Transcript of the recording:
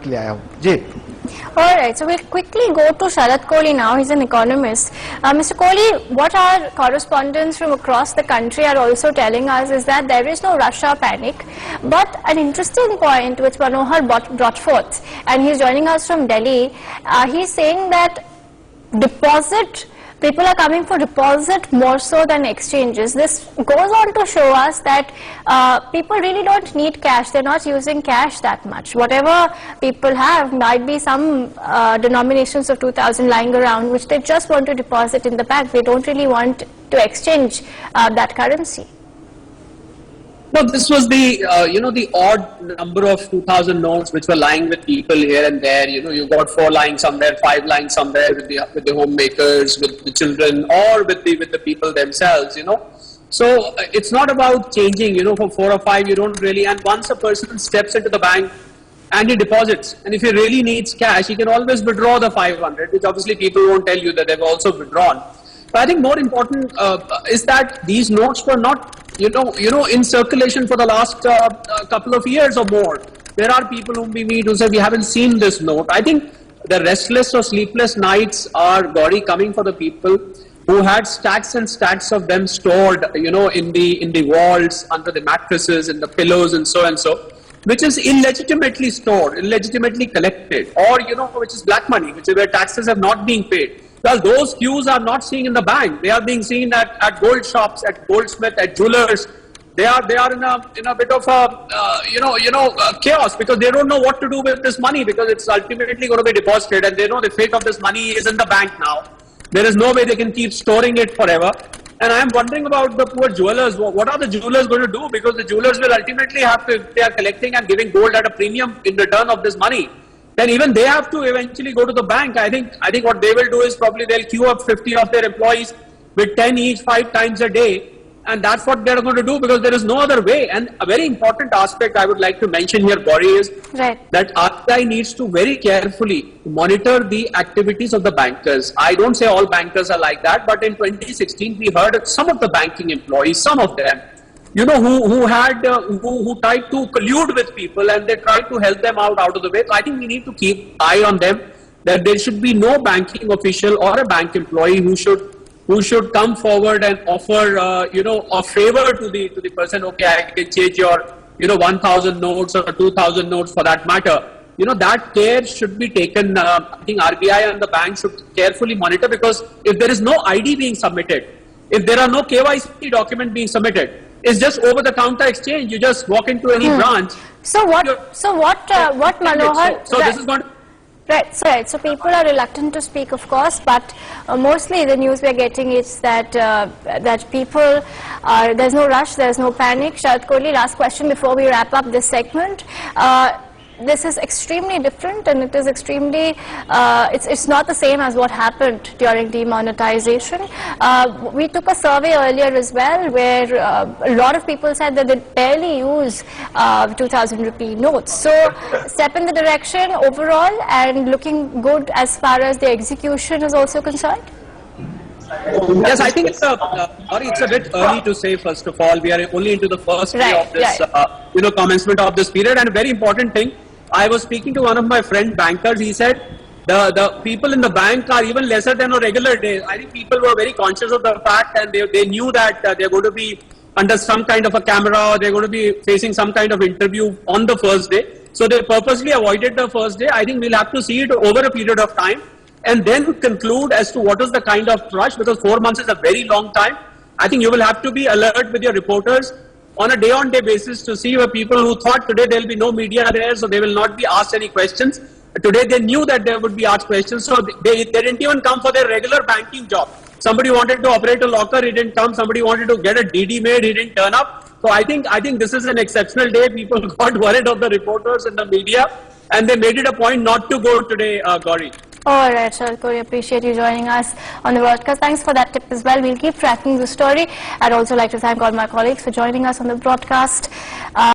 के लिए आया हूँ जी। All right, so we'll quickly go to Sharat Kohli now. He's an economist. Mr. Kohli, what our correspondents from across the country are also telling us is that there is no rush or panic, but an interesting point which Manohar brought forth, and he's joining us from Delhi. He's saying that people are coming for deposit more so than exchanges. This goes on to show us that people really don't need cash. They're not using cash that much. Whatever people have might be some denominations of 2000 lying around which they just want to deposit in the bank. They don't really want to exchange that currency. No, this was the the odd number of 2000 notes which were lying with people here and there. You got 4 lying somewhere, 5 lying somewhere with the homemakers, with the children, or with the people themselves. So it's not about changing. For 4 or 5 you don't really. And once a person steps into the bank and he deposits, and if he really needs cash, he can always withdraw the 500, which obviously people won't tell you that they've also withdrawn. But I think more important is that these notes were not in circulation for the last couple of years or more. There are people whom we meet who say we haven't seen this note. I think the restless or sleepless nights are, Gauri, coming for the people who had stacks and stacks of them stored, in the walls, under the mattresses, in the pillows, and so, which is illegitimately stored, illegitimately collected, or which is black money, which is where taxes have not been paid. Well, those queues are not seen in the bank. They are being seen at gold shops, at goldsmith, at jewelers. They are in a bit of a chaos, because they don't know what to do with this money, because it's ultimately going to be deposited, and they know the fate of this money is in the bank now. There is no way they can keep storing it forever. And I am wondering about the poor jewelers. What are the jewelers going to do? Because the jewelers will ultimately have to, if they are collecting and giving gold at a premium in return of this money, then even they have to eventually go to the bank. I think what they will do is probably they'll queue up 50 of their employees with 10 each 5 times a day, and that's what they're going to do, because there is no other way. And a very important aspect I would like to mention here, Gauri, is that RBI needs to very carefully monitor the activities of the bankers. I don't say all bankers are like that, but in 2016 we heard some of the banking employees, some of them, who tried to collude with people, and they tried to help them out of the way. So I think we need to keep eye on them, that there should be no banking official or a bank employee who should come forward and offer a favor to the person. Okay, I can change your 1000 notes or 2000 notes for that matter. That care should be taken. I think RBI and the bank should carefully monitor, because if there is no ID being submitted, if there are no KYC document being submitted, it's just over-the-counter exchange. You just walk into any branch. So what Manohar? So this is going to. Right. So people are reluctant to speak, of course, but mostly the news we are getting is that people are. There's no rush. There's no panic. Sharat Kohli, last question before we wrap up this segment. This is extremely different, and it is extremely, it's not the same as what happened during demonetization. We took a survey earlier as well, where a lot of people said that they barely use 2000 rupee notes. So step in the direction overall, and looking good as far as the execution is also concerned. Yes, I think it's a bit early to say. First of all, we are only into the first day of this, commencement of this period. And a very important thing, I was speaking to one of my friend bankers. He said the people in the bank are even lesser than a regular day. I think people were very conscious of the fact, and they knew that they're going to be under some kind of a camera, or they're going to be facing some kind of interview on the first day. So they purposely avoided the first day. I think we'll have to see it over a period of time, and then conclude as to what is the kind of rush, because 4 months is a very long time. I think you will have to be alert with your reporters on a day-on-day basis to see where people who thought today there will be no media there, so they will not be asked any questions. Today they knew that there would be asked questions, so they didn't even come for their regular banking job. Somebody wanted to operate a locker, he didn't come. Somebody wanted to get a DD made, he didn't turn up. So I think this is an exceptional day. People got worried of the reporters and the media, and they made it a point not to go today, Gauri. All right, Sharat Kohli, appreciate you joining us on the broadcast. Thanks for that tip as well. We'll keep tracking the story. I'd also like to thank all my colleagues for joining us on the broadcast.